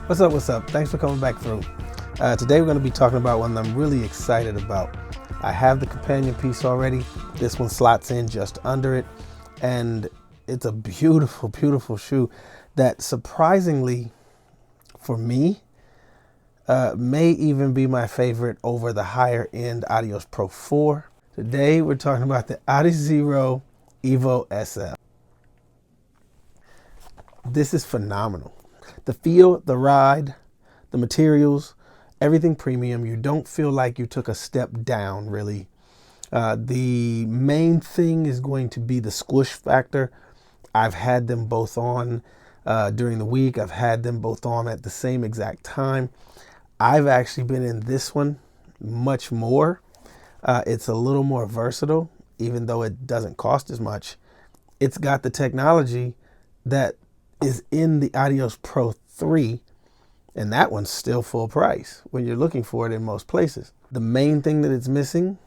What's up, what's up? Thanks for coming back through. Today we're going to be talking about one I'm really excited about. I have the companion piece already. This one slots in just under it, and it's a beautiful, beautiful shoe that surprisingly, for me, may even be my favorite over the higher end Adios Pro 4. Today we're talking about the Adidas EVO SL. This is phenomenal. The feel, the ride, the materials, everything premium. You don't feel like you took a step down, really. The main thing is going to be the squish factor. I've had them both on during the week. I've had them both on at the same exact time. I've actually been in this one much more. It's a little more versatile, even though it doesn't cost as much. It's got the technology that is in the Adios Pro 3, and that one's still full price when you're looking for it in most places. The main thing that it's missing,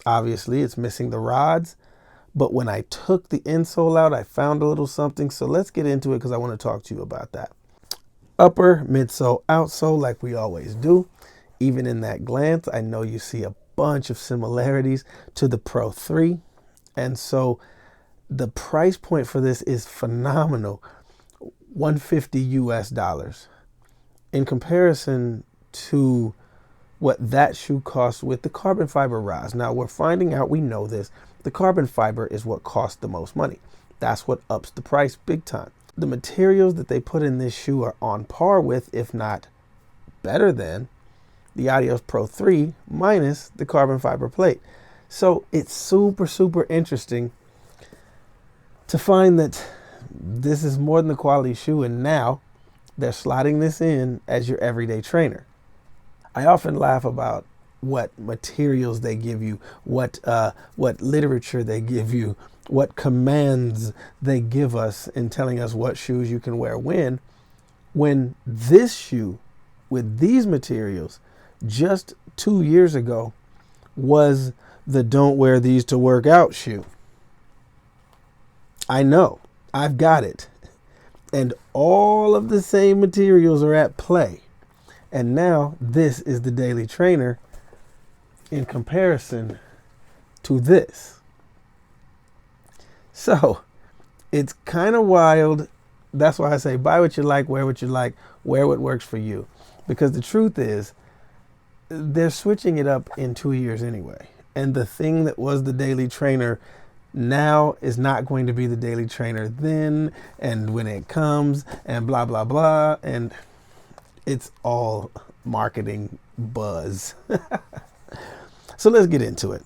obviously, it's missing the rods, but when I took the insole out, I found a little something, so let's get into it because I want to talk to you about that. Upper, midsole, outsole, like we always do. Even in that glance, I know you see a bunch of similarities to the Pro 3, and so the price point for this is phenomenal. $150 US in comparison to what that shoe costs with the carbon fiber rods. Now we're finding out, we know this, the carbon fiber is what costs the most money. That's what ups the price big time. The materials that they put in this shoe are on par with, if not better than, the Adios Pro 3 minus the carbon fiber plate. So it's super, super interesting to find that this is more than a quality shoe, and now they're slotting this in as your everyday trainer. I often laugh about what materials they give you, what literature they give you, what commands they give us in telling us what shoes you can wear when this shoe with these materials just 2 years ago was the don't wear these to work out shoe. I know. I've got it. And all of the same materials are at play. And now this is the daily trainer in comparison to this. So it's kind of wild. That's why I say buy what you like, wear what you like, wear what works for you. Because the truth is, they're switching it up in 2 years anyway. And the thing that was the daily trainer now is not going to be the daily trainer then, and when it comes, and blah, blah, blah. And it's all marketing buzz. So let's get into it.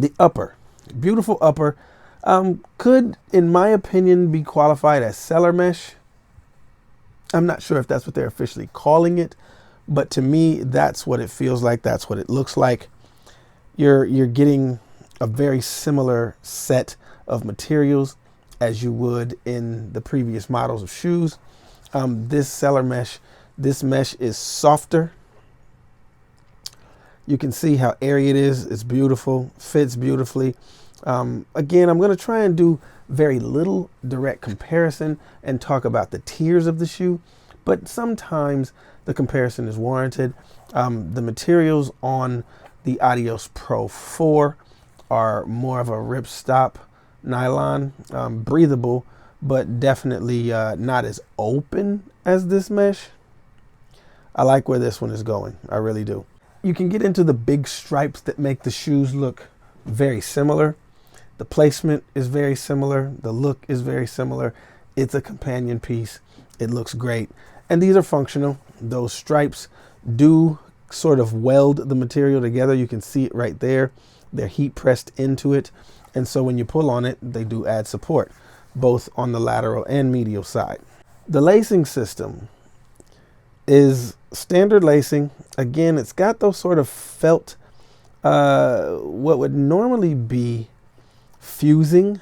The upper, beautiful upper, could, in my opinion, be qualified as cellar mesh. I'm not sure if that's what they're officially calling it, but to me, that's what it feels like. That's what it looks like. You're getting a very similar set of materials as you would in the previous models of shoes. This cellar mesh, this mesh is softer. You can see how airy it is. It's beautiful, fits beautifully. Again, I'm going to try and do very little direct comparison and talk about the tiers of the shoe, but sometimes the comparison is warranted. The materials on the Adios Pro 4 are more of a ripstop nylon, breathable, but definitely not as open as this mesh. I like where this one is going. I really do. You can get into the big stripes that make the shoes look very similar. The placement is very similar. The look is very similar. It's a companion piece. It looks great. And these are functional. Those stripes do sort of weld the material together. You can see it right there. They're heat pressed into it. And so when you pull on it, they do add support, both on the lateral and medial side. The lacing system is standard lacing. Again, it's got those sort of felt, what would normally be fusing.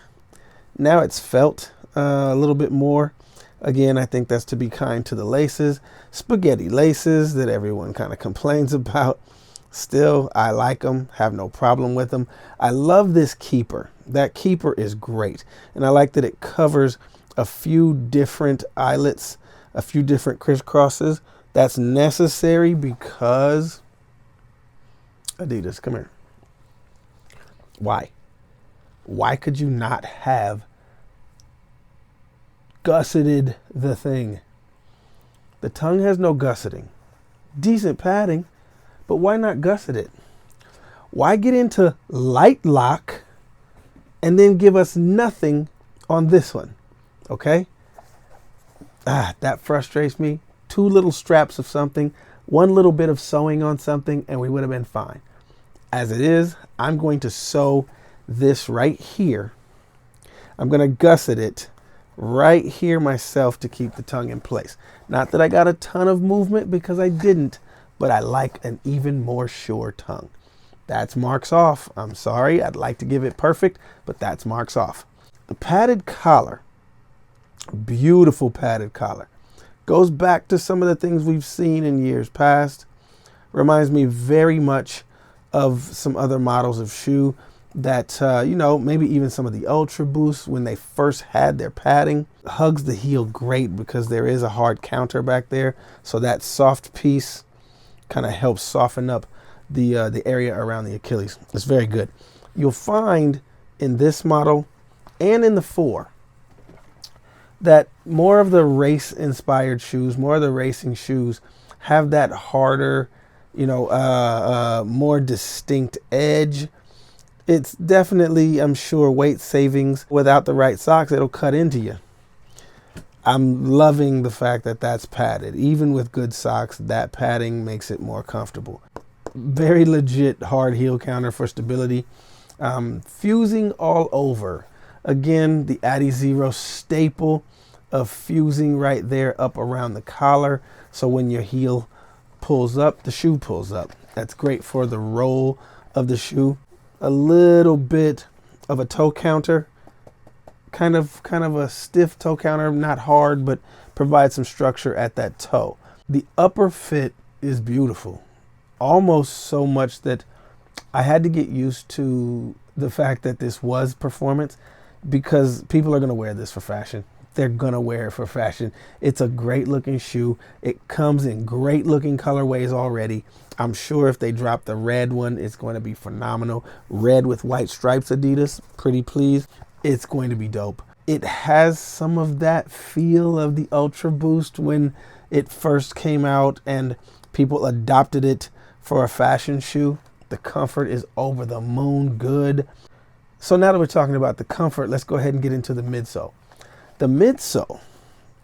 Now it's felt a little bit more. Again, I think that's to be kind to the laces. Spaghetti laces that everyone kind of complains about. Still, I like them, have no problem with them. I love this keeper. That keeper is great. And I like that it covers a few different eyelets a few different crisscrosses. That's necessary because Adidas, come here. Why? Why could you not have gusseted the thing? The tongue has no gusseting. Decent padding, but why not gusset it? Why get into light lock and then give us nothing on this one? Okay? That frustrates me. 2 little straps of something, 1 little bit of sewing on something, and we would have been fine. As it is, I'm going to sew this right here. I'm going to gusset it right here myself to keep the tongue in place. Not that I got a ton of movement, because I didn't, but I like an even more sure tongue. That's marks off. I'm sorry, I'd like to give it perfect, but that's marks off. The padded collar, beautiful padded collar. Goes back to some of the things we've seen in years past. Reminds me very much of some other models of shoe that, you know, maybe even some of the Ultra Boosts when they first had their padding. Hugs the heel great because there is a hard counter back there. So that soft piece kind of helps soften up the area around the Achilles. It's very good. You'll find in this model and in the 4 that more of the race inspired shoes, more of the racing shoes have that harder, you know, more distinct edge. It's definitely, I'm sure, weight savings. Without the right socks, it'll cut into you. I'm loving the fact that that's padded. Even with good socks, that padding makes it more comfortable. Very legit hard heel counter for stability. Fusing all over. Again, the Adidas EVO staple of fusing right there up around the collar. So when your heel pulls up, the shoe pulls up. That's great for the roll of the shoe. A little bit of a toe counter. Kind of a stiff toe counter, not hard, but provides some structure at that toe. The upper fit is beautiful. Almost so much that I had to get used to the fact that this was performance, because people are going to wear this for fashion. They're going to wear it for fashion. It's a great looking shoe. It comes in great looking colorways already. I'm sure if they drop the red one, it's going to be phenomenal. Red with white stripes Adidas, pretty pleased. It's going to be dope. It has some of that feel of the Ultra Boost when it first came out and people adopted it for a fashion shoe. The comfort is over the moon good. So now that we're talking about the comfort, let's go ahead and get into the midsole. The midsole,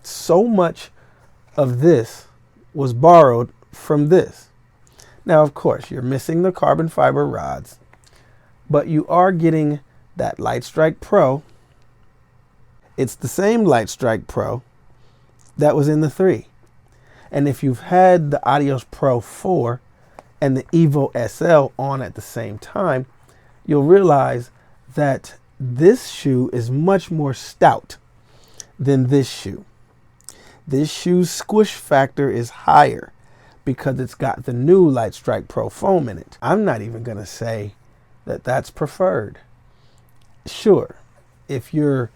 so much of this was borrowed from this. Now, of course, you're missing the carbon fiber rods, but you are getting that Light Strike Pro. It's the same Light Strike Pro that was in the 3. And if you've had the Adios Pro 4 and the EVO SL on at the same time, you'll realize that this shoe is much more stout than this shoe. This shoe's squish factor is higher because it's got the new Light Strike Pro foam in it. I'm not even going to say that that's preferred. Sure, if you're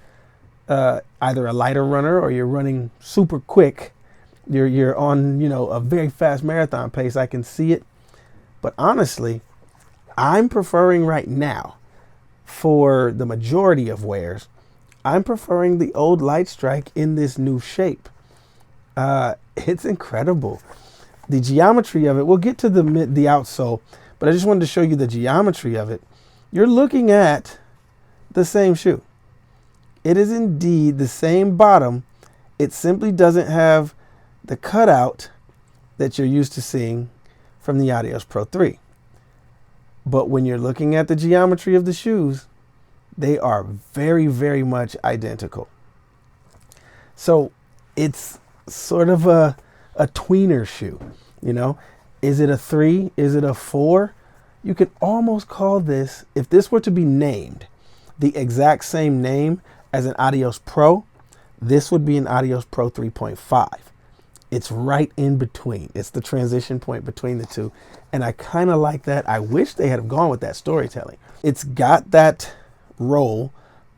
either a lighter runner or you're running super quick, you're on, you know, a very fast marathon pace, I can see it. But honestly, I'm preferring right now, for the majority of wears, I'm preferring the old Light Strike in this new shape. It's incredible. The geometry of it, we'll get to the outsole, but I just wanted to show you the geometry of it. You're looking at the same shoe. It is indeed the same bottom. It simply doesn't have the cutout that you're used to seeing from the Adios Pro 3. But when you're looking at the geometry of the shoes, they are very, very much identical. So it's sort of a tweener shoe, you know. Is it a 3? Is it a 4? You could almost call this, if this were to be named the exact same name as an Adios Pro, this would be an Adios Pro 3.5. It's right in between. It's the transition point between the two. And I kind of like that. I wish they had gone with that storytelling. It's got that roll,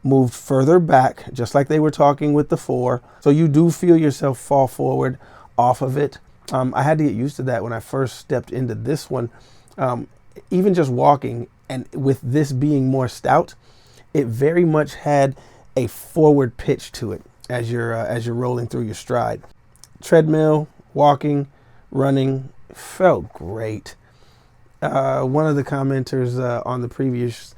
moved further back, just like they were talking with the 4. So you do feel yourself fall forward off of it. I had to get used to that when I first stepped into this one. Even just walking, and with this being more stout, it very much had a forward pitch to it as you're rolling through your stride. Treadmill, walking, running, felt great. One of the commenters on the previous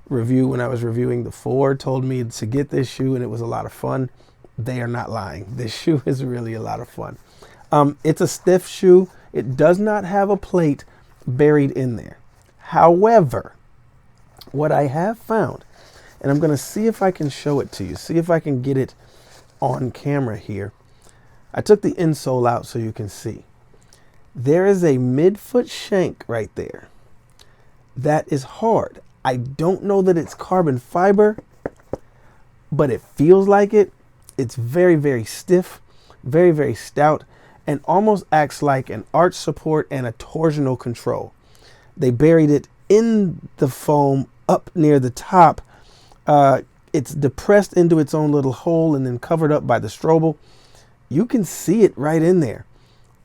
review, when I was reviewing the 4, told me to get this shoe and it was a lot of fun. They are not lying. This shoe is really a lot of fun. It's a stiff shoe. It does not have a plate buried in there. However, what I have found, and I'm going to see if I can show it to you, see if I can get it on camera here. I took the insole out so you can see. There is a midfoot shank right there that is hard. I don't know that it's carbon fiber, but it feels like it. It's very, very stiff, very, very stout, and almost acts like an arch support and a torsional control. They buried it in the foam up near the top. It's depressed into its own little hole and then covered up by the strobel. You can see it right in there.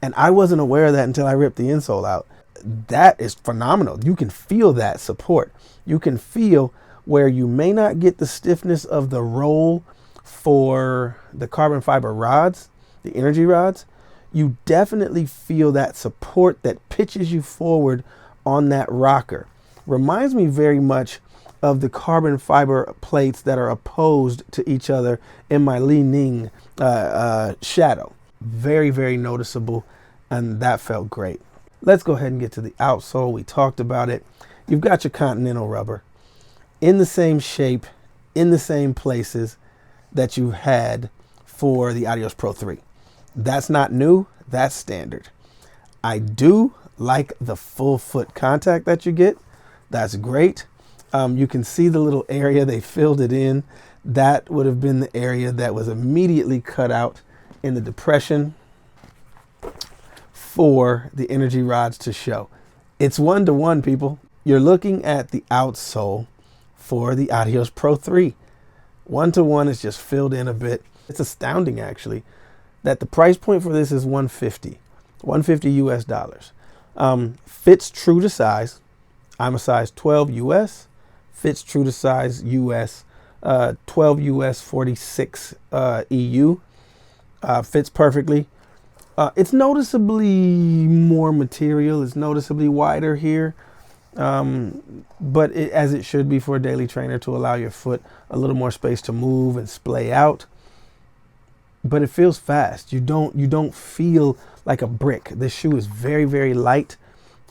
And I wasn't aware of that until I ripped the insole out. That is phenomenal. You can feel that support. You can feel where you may not get the stiffness of the roll for the carbon fiber rods, the energy rods. You definitely feel that support that pitches you forward on that rocker. Reminds me very much of the carbon fiber plates that are opposed to each other in my Li Ning Shadow. Very, very noticeable, and that felt great. Let's go ahead and get to the outsole. We talked about it. You've got your Continental rubber in the same shape, in the same places that you had for the Adios Pro 3. That's not new, that's standard. I do like the full foot contact that you get. That's great. You can see the little area they filled it in. That would have been the area that was immediately cut out in the depression for the energy rods to show. It's 1-to-1, people. You're looking at the outsole for the Adios Pro 3. 1-to-1 is just filled in a bit. It's astounding, actually, that the price point for this is $150 US. Fits true to size. I'm a size 12 US. Fits true to size US. 12 US, 46 EU. Fits perfectly. It's noticeably more material. It's noticeably wider here. But as it should be for a daily trainer, to allow your foot a little more space to move and splay out. But it feels fast. You don't feel like a brick. This shoe is very, very light,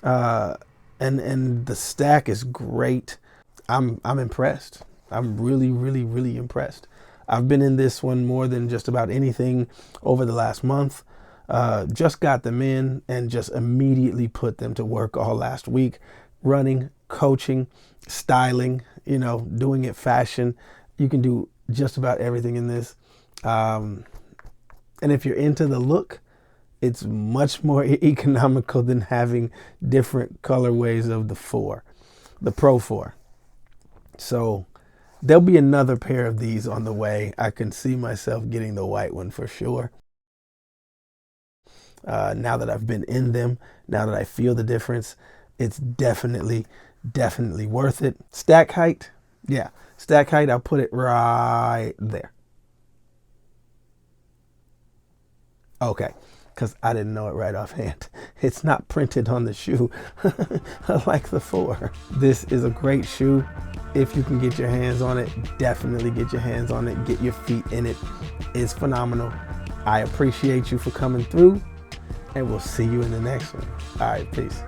and the stack is great. I'm impressed. I'm really, really, really impressed. I've been in this one more than just about anything over the last month. Just got them in and just immediately put them to work all last week. Running, coaching, styling, doing it fashion. You can do just about everything in this. And if you're into the look, it's much more economical than having different colorways of the Pro 4. So there'll be another pair of these on the way. I can see myself getting the white one for sure. Now that I've been in them, now that I feel the difference, it's definitely worth it. Stack height, yeah. Stack height, I'll put it right there. Okay, because I didn't know it right offhand. It's not printed on the shoe like the 4. This is a great shoe. If you can get your hands on it, definitely get your hands on it. Get your feet in it. It's phenomenal. I appreciate you for coming through, and we'll see you in the next one. All right, peace.